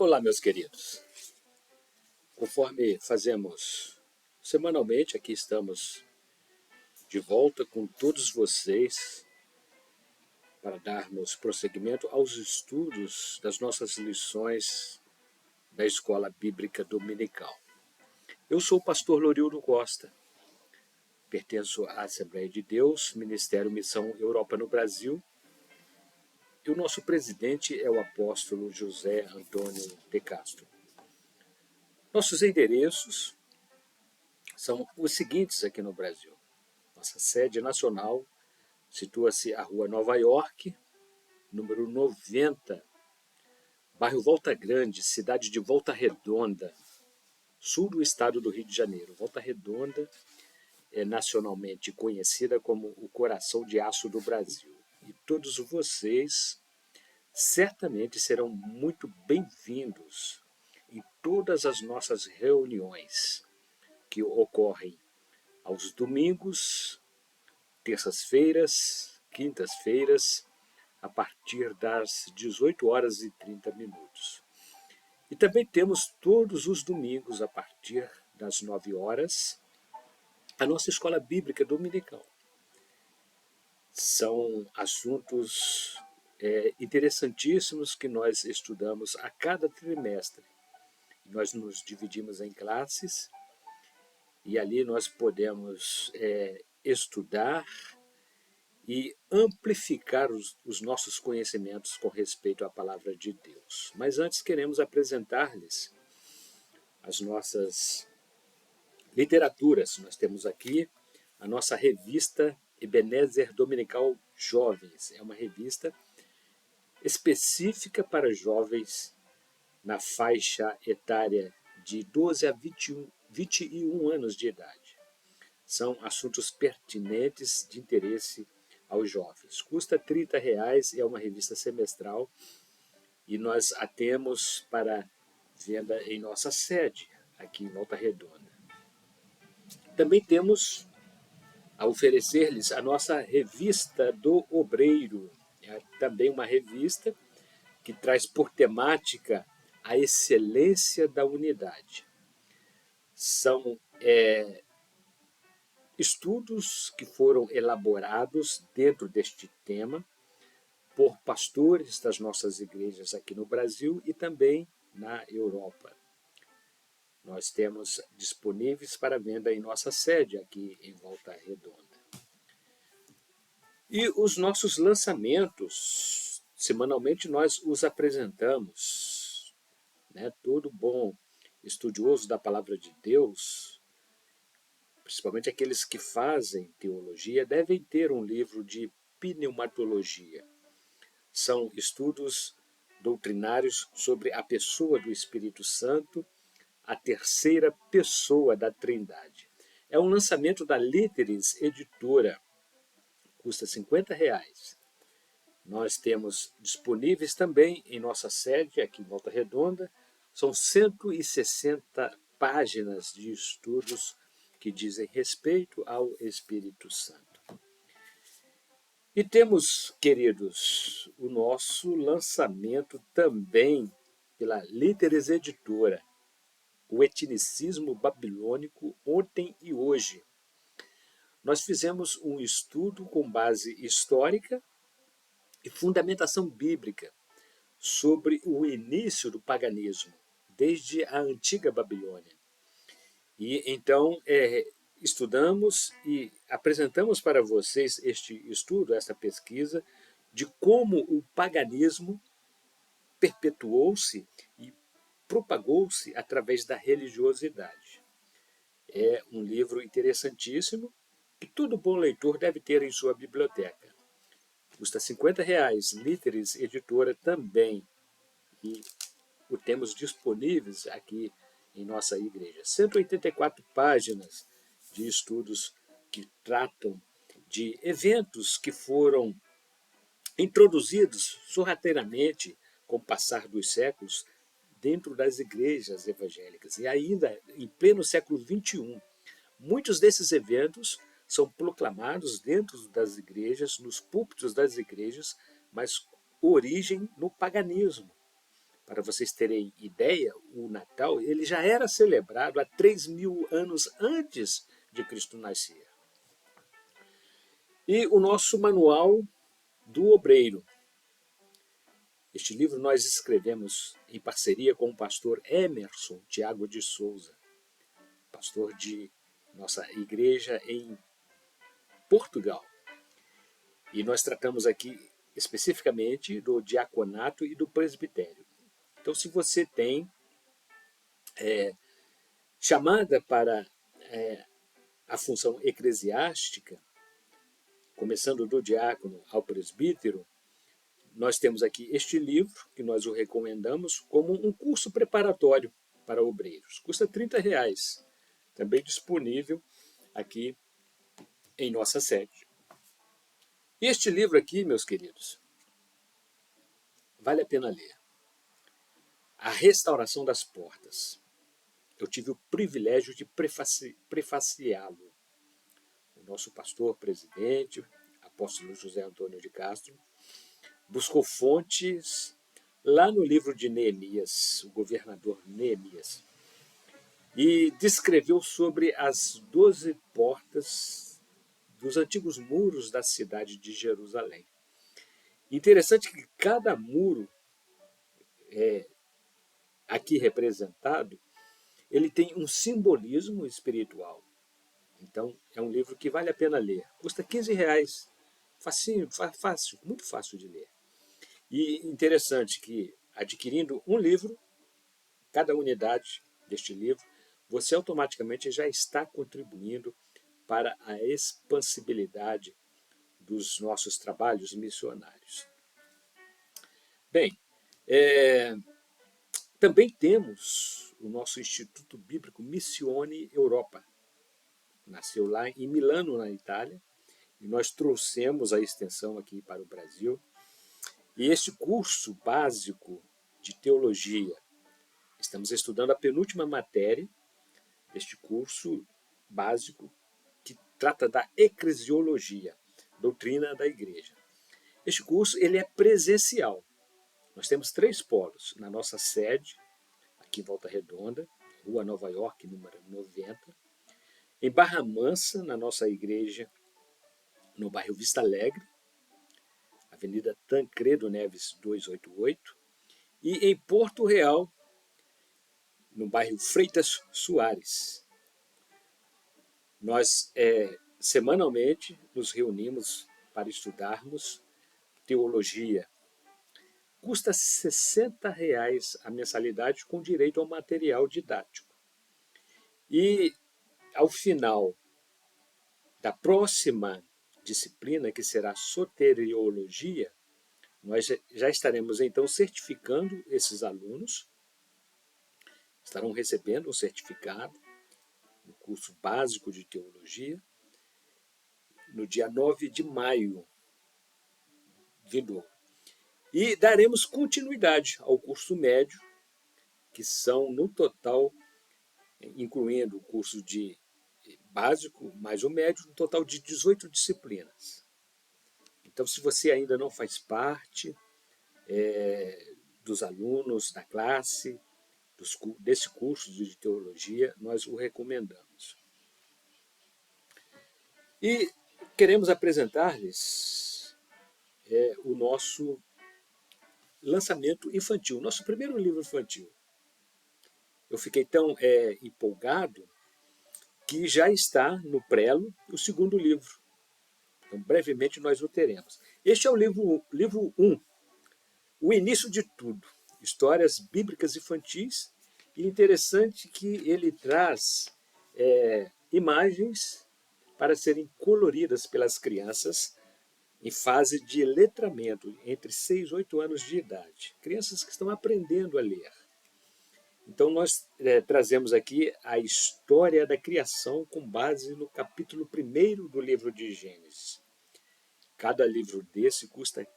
Olá, meus queridos. Conforme fazemos semanalmente, aqui estamos de volta com todos vocês para darmos prosseguimento aos estudos das nossas lições da Escola Bíblica Dominical. Eu sou o pastor Lorildo Costa, pertenço à Assembleia de Deus, Ministério Missão Europa no Brasil, e o nosso presidente é o apóstolo José Antônio de Castro. Nossos endereços são os seguintes aqui no Brasil. Nossa sede nacional situa-se à Rua Nova York, número 90, bairro Volta Grande, cidade de Volta Redonda, sul do estado do Rio de Janeiro. Volta Redonda é nacionalmente conhecida como o coração de aço do Brasil. E todos vocês certamente serão muito bem-vindos em todas as nossas reuniões que ocorrem aos domingos, terças-feiras, quintas-feiras, a partir das 18 horas e 30 minutos. E também temos todos os domingos, a partir das 9 horas, a nossa escola bíblica dominical. São assuntos interessantíssimos que nós estudamos a cada trimestre. Nós nos dividimos em classes e ali nós podemos estudar e amplificar os nossos conhecimentos com respeito à palavra de Deus. Mas antes queremos apresentar-lhes as nossas literaturas. Nós temos aqui a nossa revista Ebenezer Dominical Jovens. É uma revista específica para jovens na faixa etária de 12 a 21 anos de idade. São assuntos pertinentes de interesse aos jovens. Custa R$ 30, é uma revista semestral e nós a temos para venda em nossa sede, aqui em Volta Redonda. Também temos a oferecer-lhes a nossa revista do Obreiro. É também uma revista que traz por temática a excelência da unidade. São estudos que foram elaborados dentro deste tema por pastores das nossas igrejas aqui no Brasil e também na Europa. Nós temos disponíveis para venda em nossa sede aqui em Volta Redonda. E os nossos lançamentos, semanalmente nós os apresentamos. Todo bom estudioso da palavra de Deus, principalmente aqueles que fazem teologia, devem ter um livro de pneumatologia. São estudos doutrinários sobre a pessoa do Espírito Santo, a terceira pessoa da Trindade. É um lançamento da Líteres Editora, custa R$ 50. Nós temos disponíveis também em nossa sede, aqui em Volta Redonda, são 160 páginas de estudos que dizem respeito ao Espírito Santo. E temos, queridos, o nosso lançamento também pela Líteres Editora, o etnicismo babilônico ontem e hoje. Nós fizemos um estudo com base histórica e fundamentação bíblica sobre o início do paganismo, desde a antiga Babilônia. E então estudamos e apresentamos para vocês este estudo, esta pesquisa, de como o paganismo perpetuou-se e propagou-se através da religiosidade. É um livro interessantíssimo que todo bom leitor deve ter em sua biblioteca. Custa R$ 50, Líteres Editora também. E o temos disponíveis aqui em nossa igreja. 184 páginas de estudos que tratam de eventos que foram introduzidos sorrateiramente com o passar dos séculos dentro das igrejas evangélicas. E ainda em pleno século XXI, muitos desses eventos são proclamados dentro das igrejas, nos púlpitos das igrejas, mas origem no paganismo. para vocês terem ideia, o Natal ele já era celebrado há 3.000 anos antes de Cristo nascer. E o nosso manual do obreiro. Este livro nós escrevemos em parceria com o pastor Emerson Tiago de Souza, pastor de nossa igreja em Portugal. E nós tratamos aqui especificamente do diaconato e do presbitério. Então, se você tem chamada para a função eclesiástica, começando do diácono ao presbítero, nós temos aqui este livro, que nós o recomendamos como um curso preparatório para obreiros. Custa R$ 30, também disponível aqui em nossa sede. E este livro aqui, meus queridos, vale a pena ler. A Restauração das Portas. Eu tive o privilégio de prefaciá-lo. O nosso pastor presidente, apóstolo José Antônio de Castro, buscou fontes lá no livro de Neemias, o governador Neemias, e descreveu sobre as 12 portas dos antigos muros da cidade de Jerusalém. Interessante que cada muro aqui representado, ele tem um simbolismo espiritual. Então, é um livro que vale a pena ler. Custa R$ 15, facinho, fácil, muito fácil de ler. E interessante que, adquirindo um livro, cada unidade deste livro, você automaticamente já está contribuindo para a expansibilidade dos nossos trabalhos missionários. Bem, também temos o nosso Instituto Bíblico Missione Europa. Nasceu lá em Milano, na Itália, e nós trouxemos a extensão aqui para o Brasil. E este curso básico de teologia, estamos estudando a penúltima matéria deste curso básico que trata da eclesiologia, doutrina da igreja. Este curso ele é presencial. Nós temos 3 polos na nossa sede, aqui em Volta Redonda, Rua Nova York, número 90, em Barra Mansa, na nossa igreja, no bairro Vista Alegre, Avenida Tancredo Neves 288, e em Porto Real, no bairro Freitas Soares. Nós, semanalmente, nos reunimos para estudarmos teologia. Custa R$ 60 a mensalidade com direito ao material didático. E, ao final da próxima disciplina, que será soteriologia, nós já estaremos, então, certificando esses alunos, estarão recebendo um certificado no curso básico de teologia, no dia 9 de maio vindouro. E daremos continuidade ao curso médio, que são, no total, incluindo o curso de básico mais o médio, um total de 18 disciplinas. Então, se você ainda não faz parte dos alunos da classe, desse curso de teologia, nós o recomendamos. E queremos apresentar-lhes o nosso lançamento infantil, nosso primeiro livro infantil. Eu fiquei tão empolgado que já está no prelo o segundo livro. Então, brevemente nós o teremos. Este é o livro 1, O Início de Tudo, Histórias Bíblicas Infantis, e interessante que ele traz imagens para serem coloridas pelas crianças em fase de letramento, entre 6 e 8 anos de idade. Crianças que estão aprendendo a ler. Então, nós trazemos aqui a história da criação com base no capítulo 1 do livro de Gênesis. Cada livro desse custa R$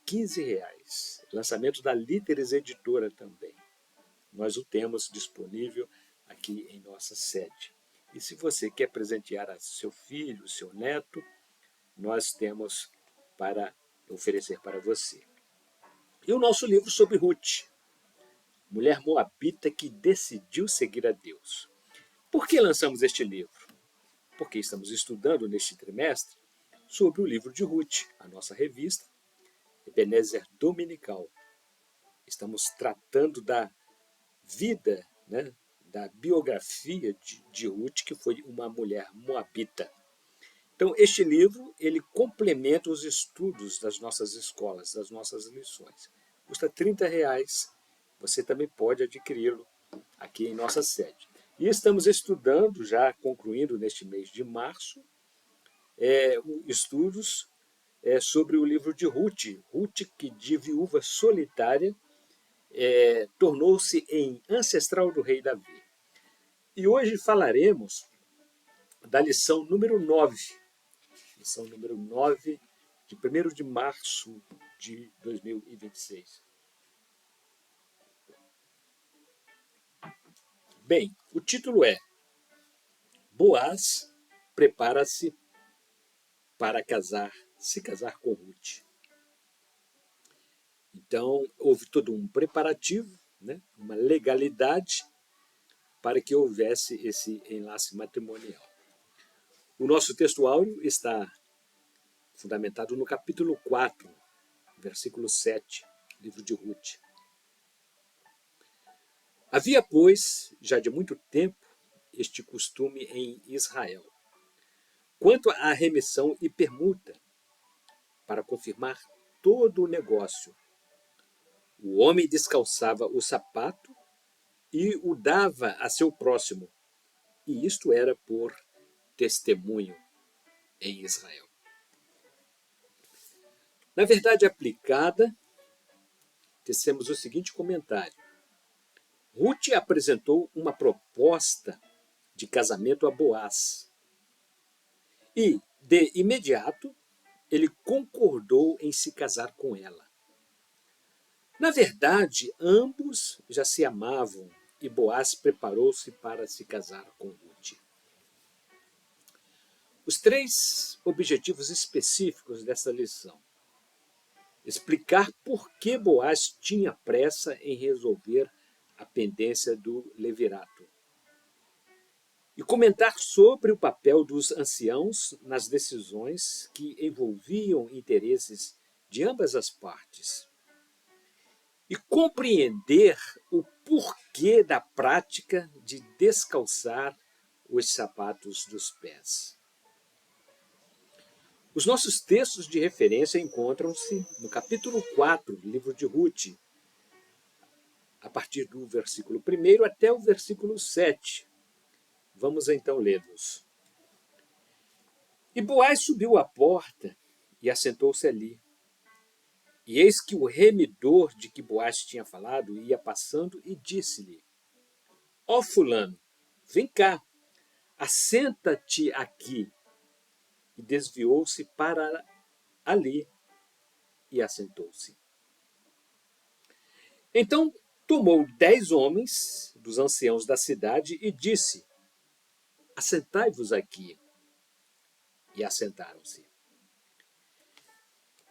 15. Lançamento da Líteres Editora também. Nós o temos disponível aqui em nossa sede. E se você quer presentear a seu filho, seu neto, nós temos para oferecer para você. E o nosso livro sobre Ruth. mulher moabita que decidiu seguir a Deus. Por que lançamos este livro? Porque estamos estudando neste trimestre sobre o livro de Ruth, a nossa revista Ebenezer Dominical. Estamos tratando da vida, né, da biografia de Ruth, que foi uma mulher moabita. Então, este livro ele complementa os estudos das nossas escolas, das nossas lições. Custa R$ 30. Você também pode adquiri-lo aqui em nossa sede. E estamos estudando, já concluindo neste mês de março, estudos sobre o livro de Ruth. Ruth, que de viúva solitária, tornou-se em ancestral do rei Davi. E hoje falaremos da lição número 9. Lição número 9, de 1º de março de 2026. Bem, o título é Boaz prepara-se para se casar com Ruth. Então, houve todo um preparativo, né, uma legalidade para que houvesse esse enlace matrimonial. O nosso texto áureo está fundamentado no capítulo 4, versículo 7, livro de Ruth. Havia, pois, já de muito tempo, este costume em Israel. Quanto à remissão e permuta, para confirmar todo o negócio, o homem descalçava o sapato e o dava a seu próximo, e isto era por testemunho em Israel. Na verdade aplicada, tecemos o seguinte comentário. Ruth apresentou uma proposta de casamento a Boaz. E, de imediato, ele concordou em se casar com ela. Na verdade, ambos já se amavam e Boaz preparou-se para se casar com Ruth. Os 3 objetivos específicos dessa lição. Explicar por que Boaz tinha pressa em resolver a pendência do levirato. E comentar sobre o papel dos anciãos nas decisões que envolviam interesses de ambas as partes. E compreender o porquê da prática de descalçar os sapatos dos pés. Os nossos textos de referência encontram-se no capítulo 4 do livro de Ruth, a partir do versículo 1 até o versículo 7. Vamos então lê-los. E Boaz subiu à porta e assentou-se ali. E eis que o remidor de que Boaz tinha falado ia passando e disse-lhe: Ó fulano, vem cá, assenta-te aqui. E desviou-se para ali e assentou-se. Então tomou 10 homens dos anciãos da cidade e disse: Assentai-vos aqui. E assentaram-se.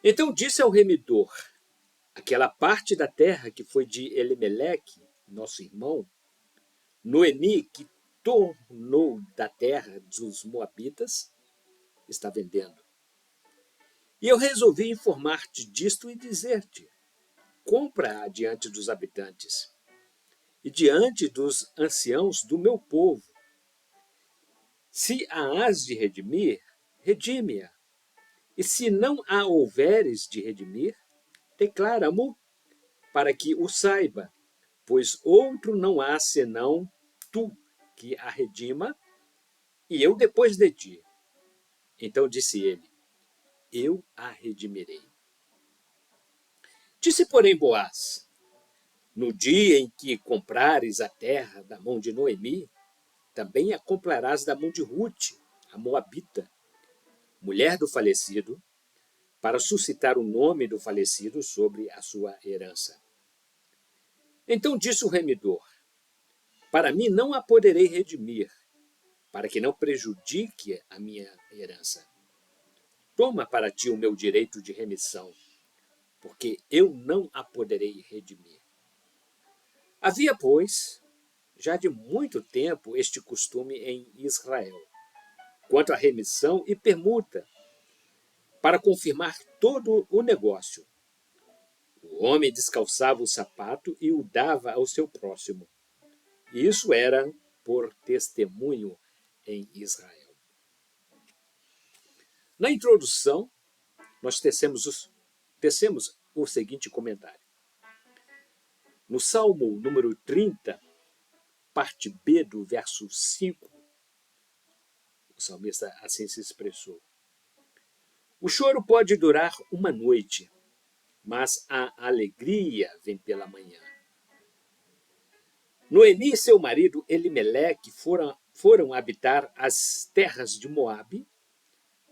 Então disse ao remidor: Aquela parte da terra que foi de Elimeleque, nosso irmão, Noemi, que tornou da terra dos Moabitas, está vendendo. E eu resolvi informar-te disto e dizer-te: compra-a diante dos habitantes e diante dos anciãos do meu povo. Se a hás de redimir, redime-a. E se não a houveres de redimir, declara-mo, para que o saiba, pois outro não há senão tu que a redima, e eu depois de ti. Então disse ele: eu a redimirei. Disse, porém, Boaz: no dia em que comprares a terra da mão de Noemi, também a comprarás da mão de Ruth, a moabita, mulher do falecido, para suscitar o nome do falecido sobre a sua herança. Então disse o remidor: para mim não a poderei redimir, para que não prejudique a minha herança. Toma para ti o meu direito de remissão, porque eu não a poderei redimir. Havia, pois, já de muito tempo este costume em Israel, quanto à remissão e permuta, para confirmar todo o negócio. O homem descalçava o sapato e o dava ao seu próximo. Isso era por testemunho em Israel. Na introdução, nós tecemos o seguinte comentário. No Salmo número 30, parte B do verso 5, o salmista assim se expressou. O choro pode durar uma noite, mas a alegria vem pela manhã. Noemi e seu marido Elimeleque foram habitar as terras de Moabe,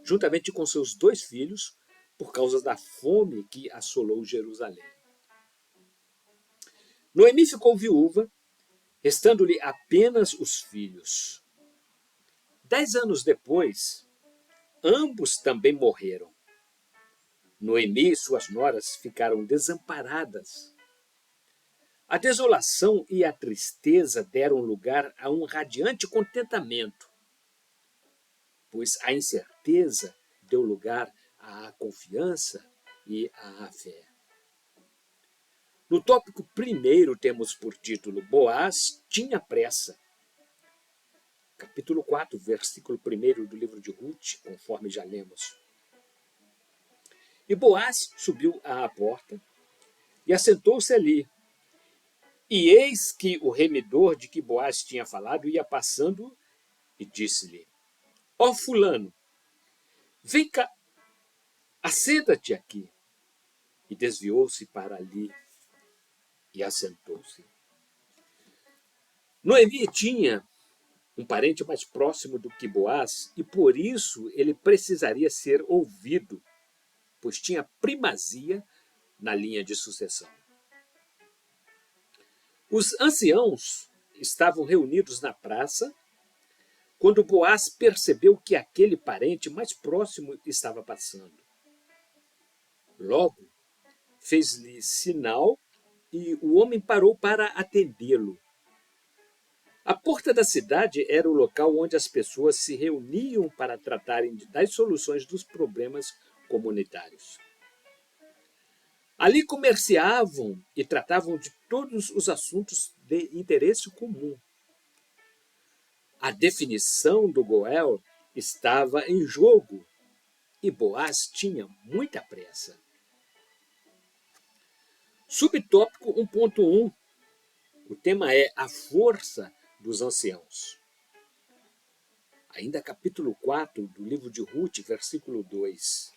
juntamente com seus 2 filhos, por causa da fome que assolou Jerusalém. Noemi ficou viúva, restando-lhe apenas os filhos. 10 anos depois, ambos também morreram. Noemi e suas noras ficaram desamparadas. A desolação e a tristeza deram lugar a um radiante contentamento, pois a incerteza deu lugar à confiança e à fé. No tópico primeiro temos por título Boaz tinha pressa. Capítulo 4, versículo 1 do livro de Ruth, conforme já lemos. E Boaz subiu à porta e assentou-se ali. E eis que o remidor de que Boaz tinha falado ia passando e disse-lhe: Ó fulano, vem cá, assenta-te aqui. E desviou-se para ali e assentou-se. Noemi tinha um parente mais próximo do que Boaz e por isso ele precisaria ser ouvido, pois tinha primazia na linha de sucessão. Os anciãos estavam reunidos na praça quando Boaz percebeu que aquele parente mais próximo estava passando. Logo, fez-lhe sinal e o homem parou para atendê-lo. A porta da cidade era o local onde as pessoas se reuniam para tratarem das soluções dos problemas comunitários. Ali comerciavam e tratavam de todos os assuntos de interesse comum. A definição do Goel estava em jogo e Boaz tinha muita pressa. Subtópico 1.1. O tema é a força dos anciãos. Ainda capítulo 4 do livro de Ruth, versículo 2.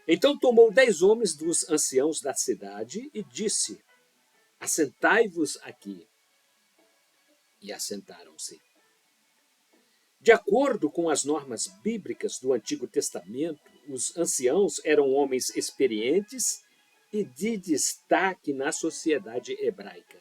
Então tomou 10 homens dos anciãos da cidade e disse: Assentai-vos aqui. E assentaram-se. De acordo com as normas bíblicas do Antigo Testamento, os anciãos eram homens experientes e de destaque na sociedade hebraica.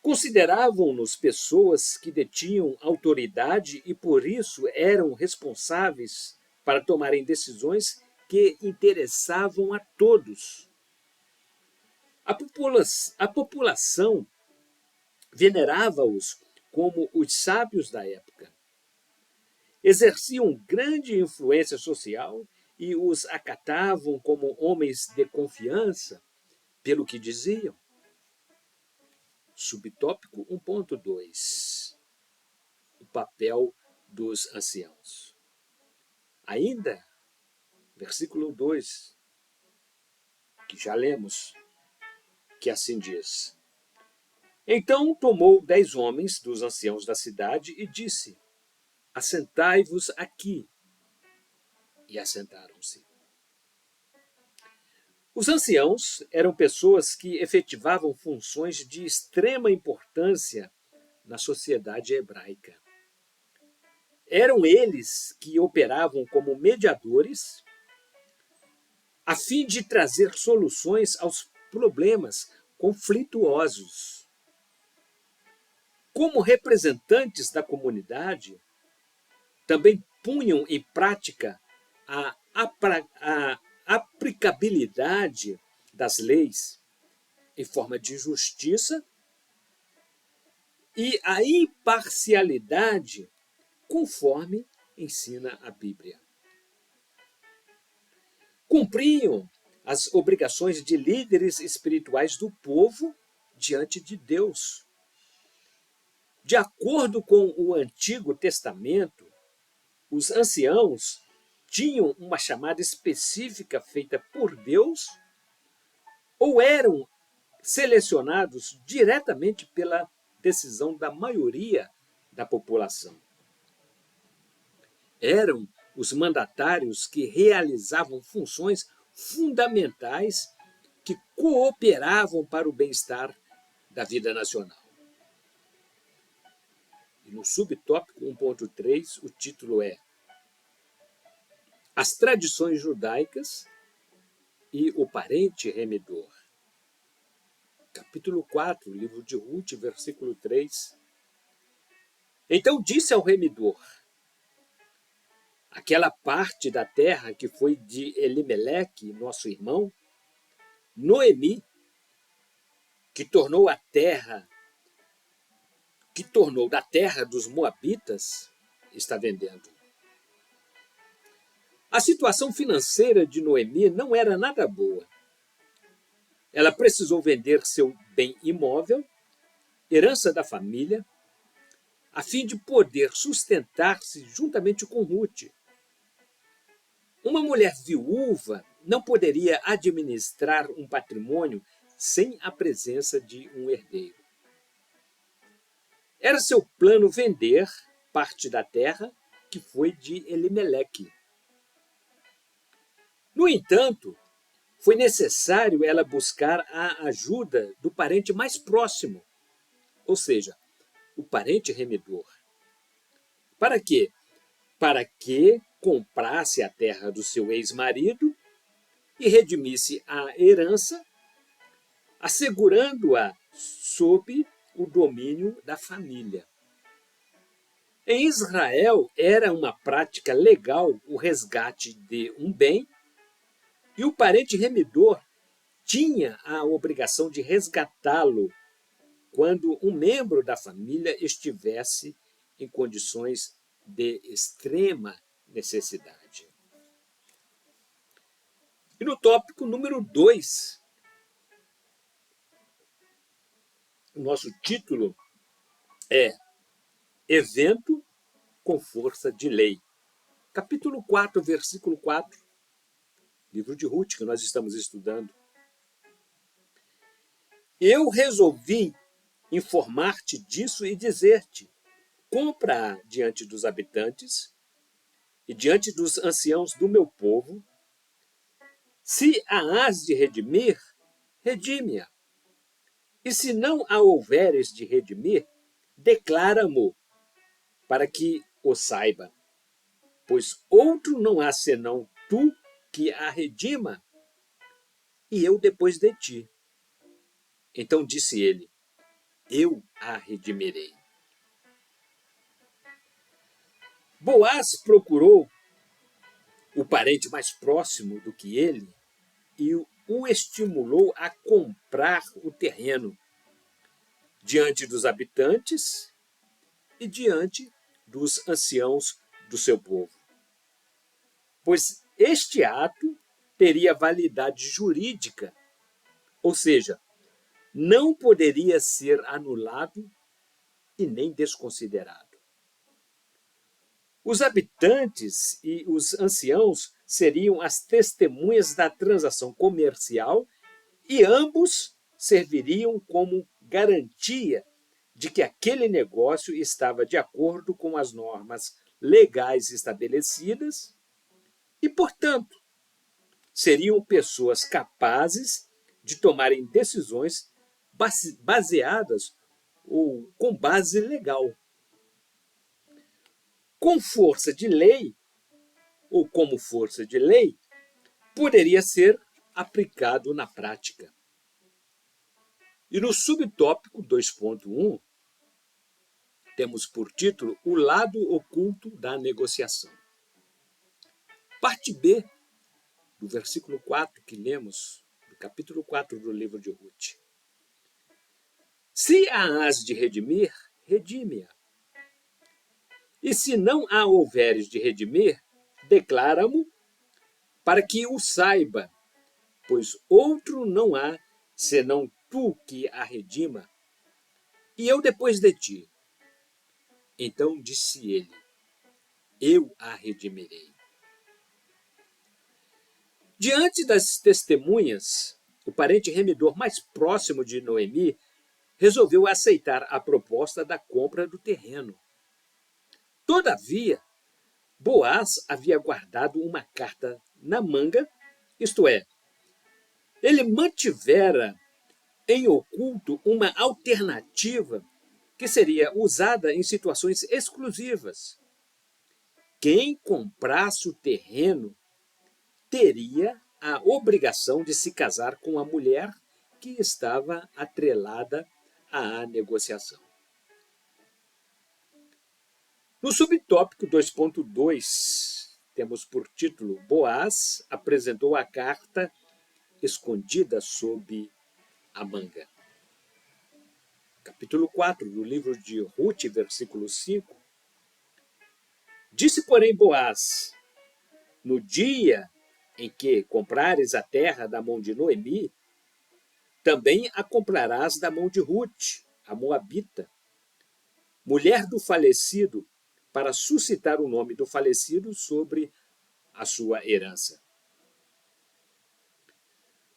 Consideravam-nos pessoas que detinham autoridade e, por isso, eram responsáveis para tomarem decisões que interessavam a todos. A população venerava-os como os sábios da época. Exerciam grande influência social e os acatavam como homens de confiança pelo que diziam. Subtópico 1.2. O papel dos anciãos. Ainda, versículo 2, que já lemos, que assim diz. Então tomou 10 homens dos anciãos da cidade e disse: Assentai-vos aqui. E assentaram-se. Os anciãos eram pessoas que efetivavam funções de extrema importância na sociedade hebraica. Eram eles que operavam como mediadores a fim de trazer soluções aos problemas conflituosos. Como representantes da comunidade, também punham em prática a aplicabilidade das leis em forma de justiça, e a imparcialidade, conforme ensina a Bíblia. Cumpriam as obrigações de líderes espirituais do povo diante de Deus. De acordo com o Antigo Testamento, os anciãos tinham uma chamada específica feita por Deus ou eram selecionados diretamente pela decisão da maioria da população. Eram os mandatários que realizavam funções fundamentais que cooperavam para o bem-estar da vida nacional. E no subtópico 1.3, o título é As tradições judaicas e o parente remidor. Capítulo 4, livro de Ruth, versículo 3. Então disse ao remidor, aquela parte da terra que foi de Elimeleque, nosso irmão, Noemi, que tornou da terra dos moabitas, está vendendo. A situação financeira de Noemi não era nada boa. Ela precisou vender seu bem imóvel, herança da família, a fim de poder sustentar-se juntamente com Ruth. Uma mulher viúva não poderia administrar um patrimônio sem a presença de um herdeiro. Era seu plano vender parte da terra que foi de Elimeleque. No entanto, foi necessário ela buscar a ajuda do parente mais próximo, ou seja, o parente remidor. Para quê? Para que comprasse a terra do seu ex-marido e redimisse a herança, assegurando-a sob o domínio da família. Em Israel, era uma prática legal o resgate de um bem, e o parente remidor tinha a obrigação de resgatá-lo quando um membro da família estivesse em condições de extrema necessidade. E no tópico número 2, o nosso título é Evento com força de lei. Capítulo 4, versículo 4, livro de Ruth, que nós estamos estudando. Eu resolvi informar-te disso e dizer-te, compra-a diante dos habitantes e diante dos anciãos do meu povo. Se a has de redimir, redime-a. E se não a houveres de redimir, declara-mo, para que o saiba. Pois outro não há senão tu que a redima, e eu depois de ti. Então disse ele, eu a redimirei. Boaz procurou o parente mais próximo do que ele e o estimulou a comprar o terreno diante dos habitantes e diante dos anciãos do seu povo. Pois este ato teria validade jurídica, ou seja, não poderia ser anulado e nem desconsiderado. Os habitantes e os anciãos seriam as testemunhas da transação comercial e ambos serviriam como garantia de que aquele negócio estava de acordo com as normas legais estabelecidas e, portanto, seriam pessoas capazes de tomarem decisões baseadas ou com base legal. Com força de lei, ou como força de lei, poderia ser aplicado na prática. E no subtópico 2.1, temos por título o lado oculto da negociação. Parte B, do versículo 4 que lemos, do capítulo 4 do livro de Ruth. Se a hás de redimir, redime-a. E se não a houveres de redimir, declara-mo para que o saiba, pois outro não há, senão tu que a redima, e eu depois de ti. Então disse ele: eu a redimirei. Diante das testemunhas, o parente remidor mais próximo de Noemi resolveu aceitar a proposta da compra do terreno. Todavia, Boaz havia guardado uma carta na manga, isto é, ele mantivera em oculto uma alternativa que seria usada em situações exclusivas. Quem comprasse o terreno teria a obrigação de se casar com a mulher que estava atrelada à negociação. No subtópico 2.2, temos por título: Boaz apresentou a carta escondida sob a manga. Capítulo 4 do livro de Ruth, versículo 5. Disse, porém, Boaz: no dia em que comprares a terra da mão de Noemi, também a comprarás da mão de Ruth, a moabita, mulher do falecido, para suscitar o nome do falecido sobre a sua herança.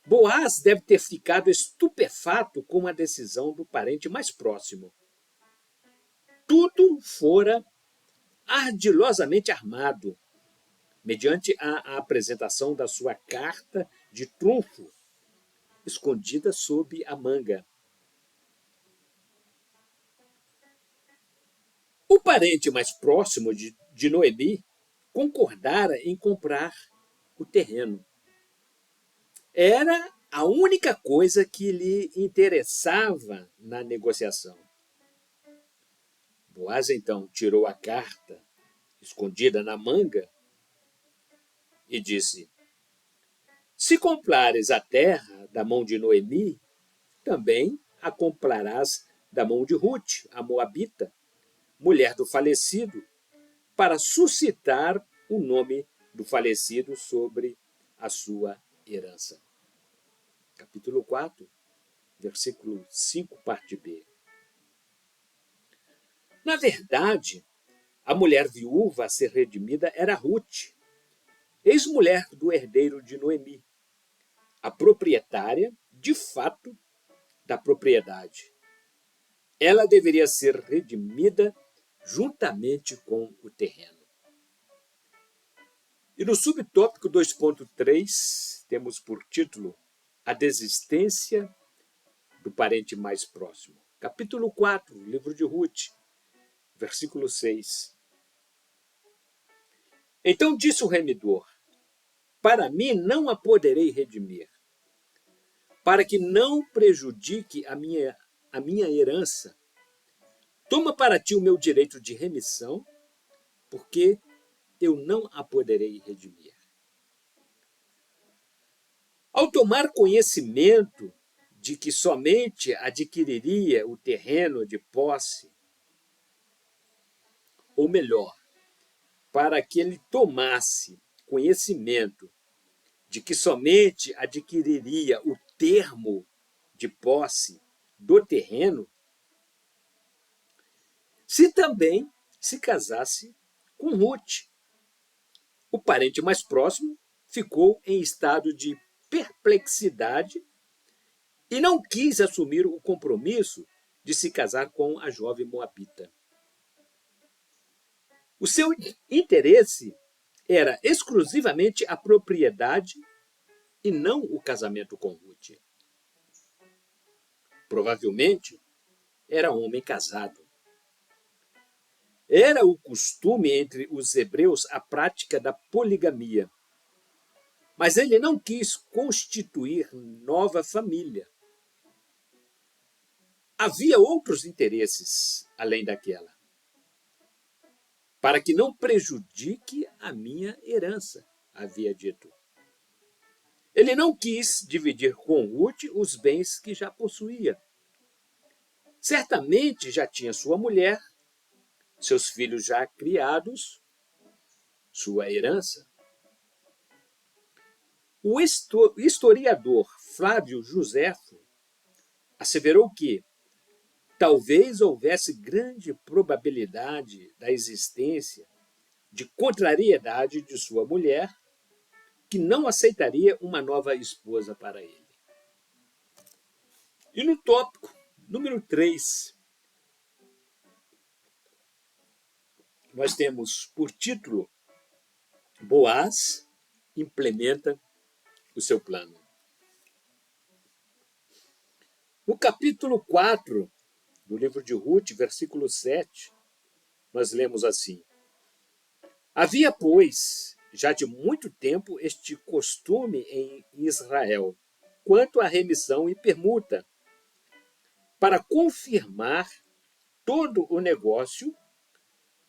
Boaz deve ter ficado estupefato com a decisão do parente mais próximo. Tudo fora ardilosamente armado, mediante a apresentação da sua carta de trunfo, escondida sob a manga. O parente mais próximo de Noemi concordara em comprar o terreno. Era a única coisa que lhe interessava na negociação. Boaz, então, tirou a carta escondida na manga e disse: se comprares a terra da mão de Noemi, também a comprarás da mão de Ruth, a moabita, mulher do falecido, para suscitar o nome do falecido sobre a sua herança. Capítulo 4, versículo 5, parte B. Na verdade, a mulher viúva a ser redimida era Ruth, ex-mulher do herdeiro de Noemi, a proprietária, de fato, da propriedade. Ela deveria ser redimida juntamente com o terreno. E no subtópico 2.3, temos por título A desistência do parente mais próximo. Capítulo 4, livro de Ruth, versículo 6. Então disse o remidor: para mim não a poderei redimir, para que não prejudique a minha herança. Toma para ti o meu direito de remissão, porque eu não a poderei redimir. Ao tomar conhecimento de que somente adquiriria o terreno de posse, ou melhor, para que ele tomasse conhecimento de que somente adquiriria o termo de posse do terreno, se também se casasse com Ruth. O parente mais próximo ficou em estado de perplexidade e não quis assumir o compromisso de se casar com a jovem moabita. O seu interesse era exclusivamente a propriedade e não o casamento com Ruth. Provavelmente, era homem casado. Era o costume entre os hebreus a prática da poligamia. Mas ele não quis constituir nova família. Havia outros interesses além daquela. Para que não prejudique a minha herança, havia dito. Ele não quis dividir com Ruth os bens que já possuía. Certamente já tinha sua mulher, seus filhos já criados, sua herança. O historiador Flávio Joséfo asseverou que talvez houvesse grande probabilidade da existência de contrariedade de sua mulher, que não aceitaria uma nova esposa para ele. E no tópico número 3, nós temos por título: Boaz implementa o seu plano. No capítulo 4 do livro de Ruth, versículo 7, nós lemos assim: Havia, pois, já de muito tempo este costume em Israel, quanto à remissão e permuta, para confirmar todo o negócio,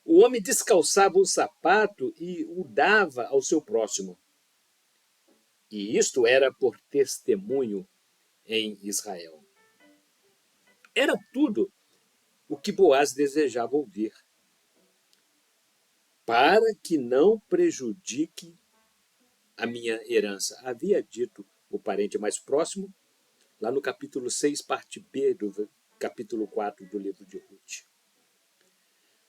o homem descalçava o sapato e o dava ao seu próximo. E isto era por testemunho em Israel. Era tudo o que Boaz desejava ouvir, para que não prejudique a minha herança. Havia dito o parente mais próximo, lá no capítulo 6, parte B do capítulo 4 do livro de Ruth.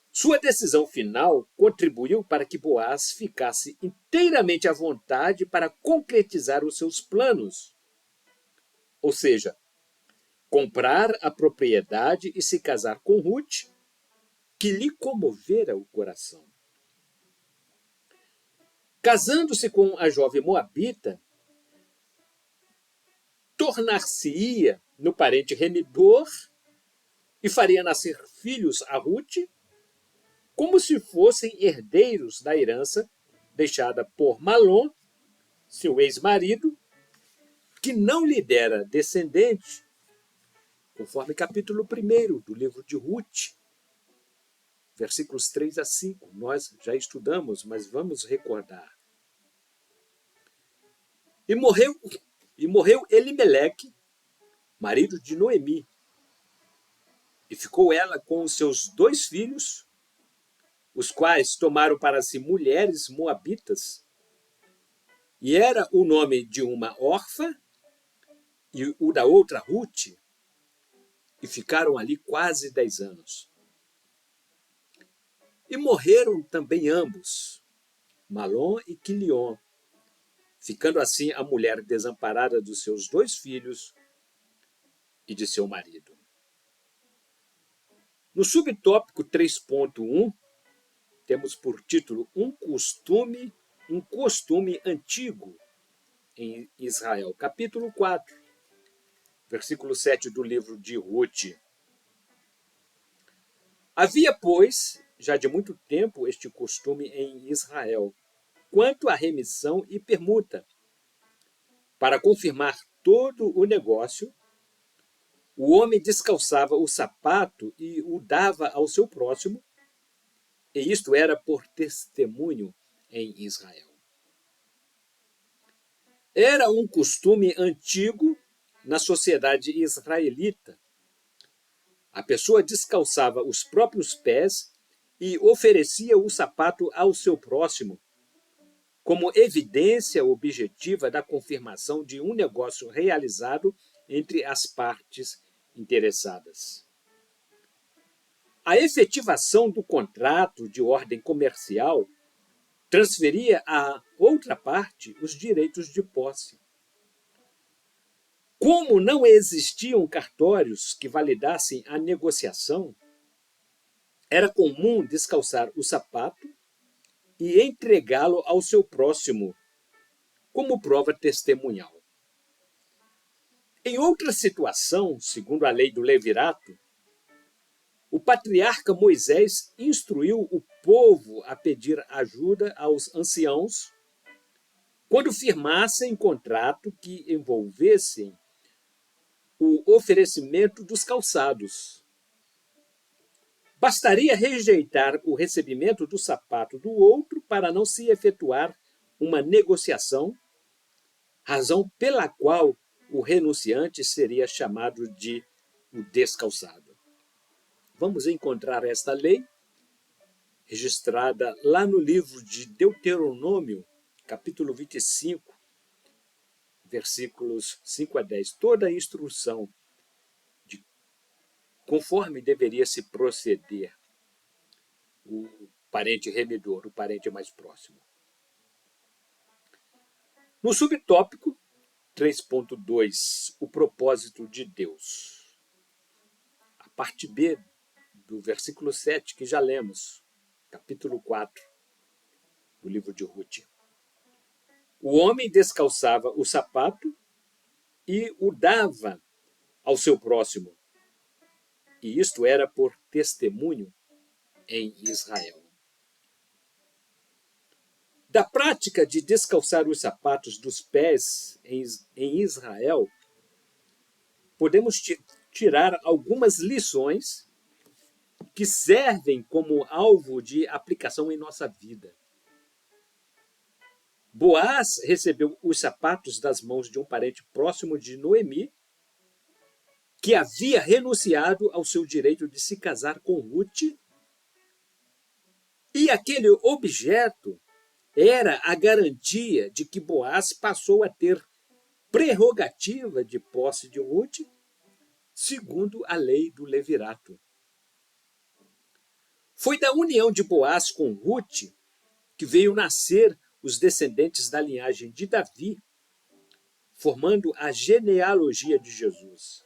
Sua decisão final contribuiu para que Boaz ficasse inteiramente à vontade para concretizar os seus planos, ou seja, comprar a propriedade e se casar com Ruth, que lhe comovera o coração. Casando-se com a jovem moabita, tornar-se-ia no parente remidor e faria nascer filhos a Ruth, como se fossem herdeiros da herança deixada por Malom, seu ex-marido, que não lhe dera descendente, conforme capítulo 1 do livro de Ruth, versículos 3 a 5. Nós já estudamos, mas vamos recordar. E morreu Elimeleque, marido de Noemi, e ficou ela com os seus 2 filhos, os quais tomaram para si mulheres moabitas, e era o nome de uma Orfa e o da outra Ruth, e ficaram ali quase 10 anos. E morreram também ambos, Malom e Quilion, ficando assim a mulher desamparada dos seus 2 filhos e de seu marido. No subtópico 3.1, temos por título um costume antigo em Israel. Capítulo 4, versículo 7 do livro de Ruth. Havia, pois, já de muito tempo este costume em Israel, quanto à remissão e permuta. Para confirmar todo o negócio, o homem descalçava o sapato e o dava ao seu próximo, e isto era por testemunho em Israel. Era um costume antigo na sociedade israelita. A pessoa descalçava os próprios pés e oferecia o sapato ao seu próximo, como evidência objetiva da confirmação de um negócio realizado entre as partes interessadas. A efetivação do contrato de ordem comercial transferia à outra parte os direitos de posse. Como não existiam cartórios que validassem a negociação, era comum descalçar o sapato e entregá-lo ao seu próximo, como prova testemunhal. Em outra situação, segundo a lei do Levirato, o patriarca Moisés instruiu o povo a pedir ajuda aos anciãos quando firmassem contrato que envolvessem o oferecimento dos calçados. Bastaria rejeitar o recebimento do sapato do outro para não se efetuar uma negociação, razão pela qual o renunciante seria chamado de o descalçado. vamos encontrar esta lei registrada lá no livro de Deuteronômio, capítulo 25, versículos 5 a 10. Toda a instrução de conforme deveria se proceder o parente remidor, o parente mais próximo. No subtópico 3.2, o propósito de Deus. A parte B do versículo 7, que já lemos, capítulo 4 do livro de Ruth. O homem descalçava o sapato e o dava ao seu próximo, e isto era por testemunho em Israel. Da prática de descalçar os sapatos dos pés em Israel, podemos tirar algumas lições que servem como alvo de aplicação em nossa vida. Boaz recebeu os sapatos das mãos de um parente próximo de Noemi, que havia renunciado ao seu direito de se casar com Ruth, e aquele objeto era a garantia de que Boaz passou a ter prerrogativa de posse de Ruth, segundo a lei do levirato. Foi da união de Boaz com Ruth que veio nascer os descendentes da linhagem de Davi, formando a genealogia de Jesus.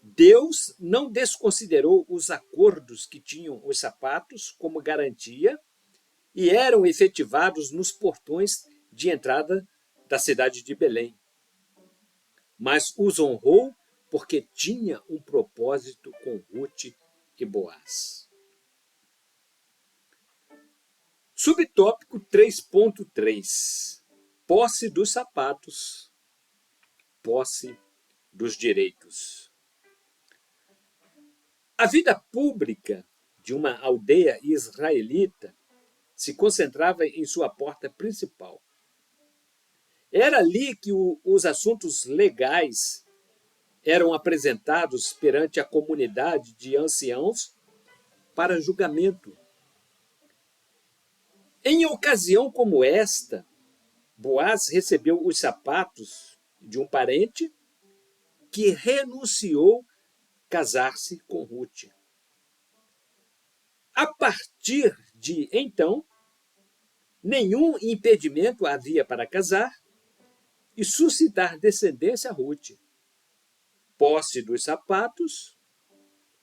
Deus não desconsiderou os acordos que tinham os sapatos como garantia e eram efetivados nos portões de entrada da cidade de Belém. Mas os honrou porque tinha um propósito com Ruth e Boaz. Subtópico 3.3. Posse dos sapatos, posse dos direitos. A vida pública de uma aldeia israelita se concentrava em sua porta principal. Era ali que os assuntos legais eram apresentados perante a comunidade de anciãos para julgamento. Em ocasião como esta, Boaz recebeu os sapatos de um parente que renunciou casar-se com Ruth. A partir de então, nenhum impedimento havia para casar e suscitar descendência a Ruth. Posse dos sapatos,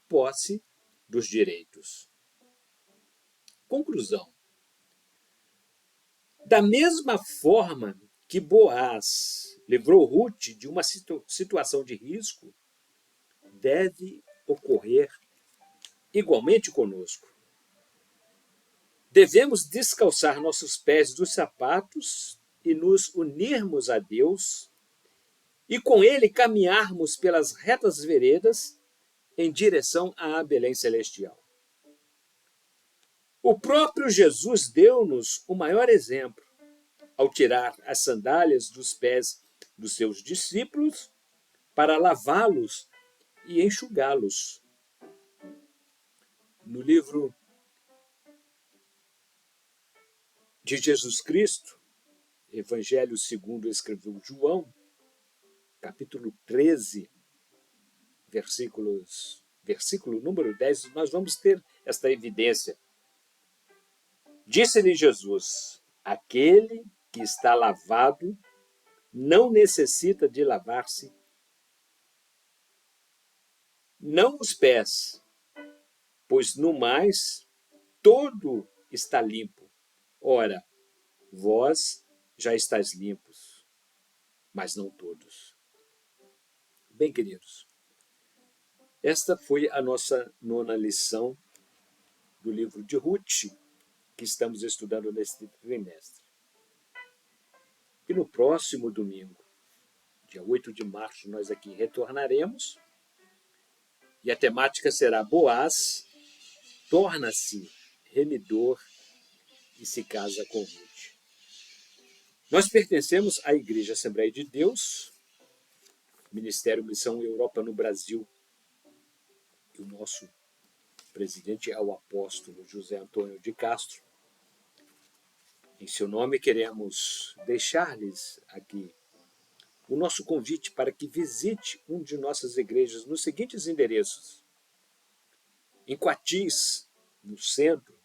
posse dos direitos. Conclusão. Da mesma forma que Boaz livrou Ruth de uma situação de risco, deve ocorrer igualmente conosco. Devemos descalçar nossos pés dos sapatos e nos unirmos a Deus e com Ele caminharmos pelas retas veredas em direção à Belém Celestial. O próprio Jesus deu-nos o maior exemplo ao tirar as sandálias dos pés dos seus discípulos para lavá-los e enxugá-los. No livro de Jesus Cristo, Evangelho segundo escreveu João, capítulo 13, versículo número 10, nós vamos ter esta evidência. Disse-lhe Jesus: aquele que está lavado não necessita de lavar-se, não os pés, pois no mais todo está limpo. Ora, vós já estáis limpos, mas não todos. Bem, queridos, esta foi a nossa 9ª lição do livro de Ruth, que estamos estudando neste trimestre. E no próximo domingo, dia 8 de março, nós aqui retornaremos, e a temática será Boaz torna-se remidor e se casa com Ruth. Nós pertencemos à Igreja Assembleia de Deus, Ministério Missão Europa no Brasil, e o nosso presidente é o apóstolo José Antônio de Castro. Em seu nome, queremos deixar-lhes aqui o nosso convite para que visite uma de nossas igrejas nos seguintes endereços: em Coatis, no centro,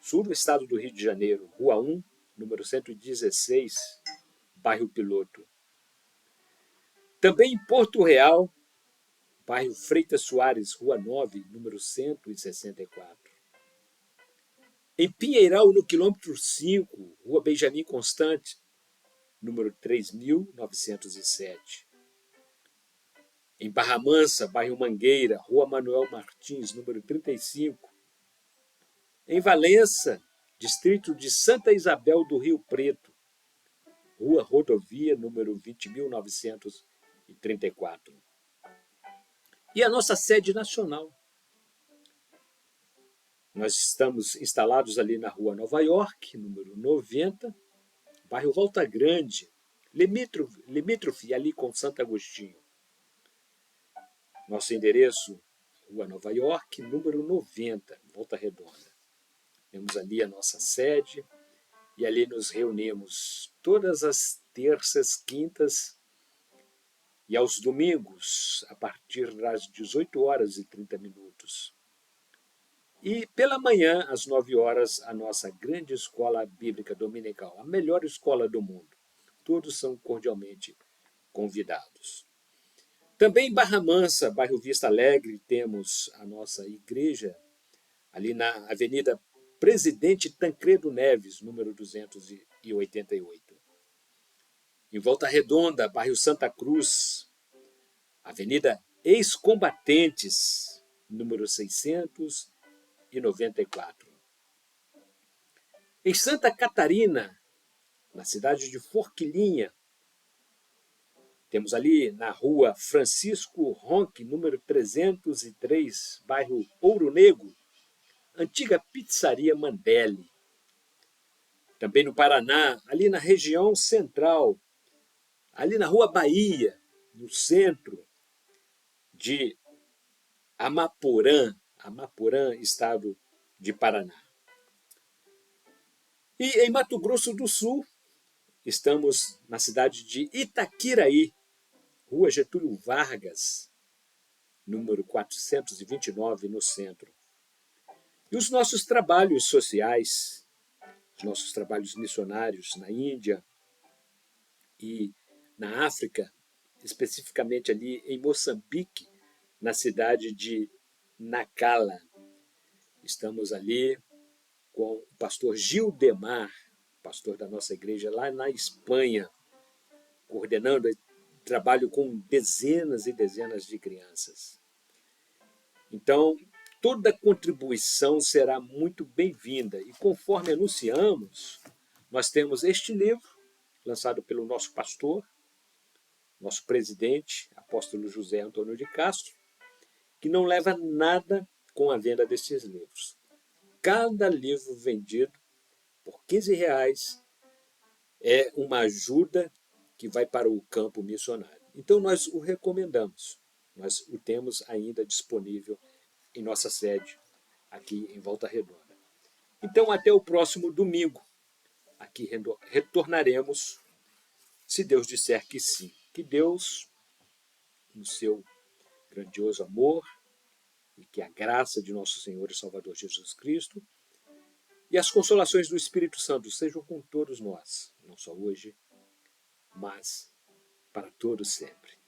sul do estado do Rio de Janeiro, Rua 1, número 116, bairro Piloto. Também em Porto Real, bairro Freitas Soares, Rua 9, número 164. Em Pinheiral, no quilômetro 5, Rua Benjamin Constant, número 3907. Em Barra Mansa, bairro Mangueira, Rua Manuel Martins, número 35. Em Valença, distrito de Santa Isabel do Rio Preto, Rua Rodovia, número 20.934. E a nossa sede nacional. Nós estamos instalados ali na Rua Nova York, número 90, bairro Volta Grande, limítrofe ali com Santo Agostinho. Nosso endereço, Rua Nova York, número 90, Volta Redonda. Temos ali a nossa sede e ali nos reunimos todas as terças, quintas e aos domingos, a partir das 18h30. E pela manhã, às 9h, a nossa grande escola bíblica dominical, a melhor escola do mundo. Todos são cordialmente convidados. Também em Barra Mansa, bairro Vista Alegre, temos a nossa igreja, ali na Avenida Presidente Tancredo Neves, número 288. Em Volta Redonda, bairro Santa Cruz, Avenida Ex-Combatentes, número 694. Em Santa Catarina, na cidade de Forquilinha, temos ali na Rua Francisco Ronque, número 303, bairro Ouro Negro, antiga pizzaria Mandelli. Também no Paraná, ali na região central, ali na Rua Bahia, no centro de Amaporã, estado de Paraná. E em Mato Grosso do Sul, estamos na cidade de Itaquiraí, Rua Getúlio Vargas, número 429, no centro. E os nossos trabalhos sociais, os nossos trabalhos missionários na Índia e na África, especificamente ali em Moçambique, na cidade de Nacala. Estamos ali com o pastor Gildemar, pastor da nossa igreja lá na Espanha, coordenando trabalho com dezenas e dezenas de crianças. Então, toda contribuição será muito bem-vinda. E conforme anunciamos, nós temos este livro, lançado pelo nosso pastor, nosso presidente, apóstolo José Antônio de Castro, que não leva nada com a venda desses livros. Cada livro vendido por R$15 é uma ajuda que vai para o campo missionário. Então, nós o recomendamos. Nós o temos ainda disponível em nossa sede, aqui em Volta Redonda. Então, até o próximo domingo. Aqui retornaremos, se Deus disser que sim. Que Deus, no seu grandioso amor, e que a graça de nosso Senhor e Salvador Jesus Cristo e as consolações do Espírito Santo sejam com todos nós, não só hoje, mas para todos sempre.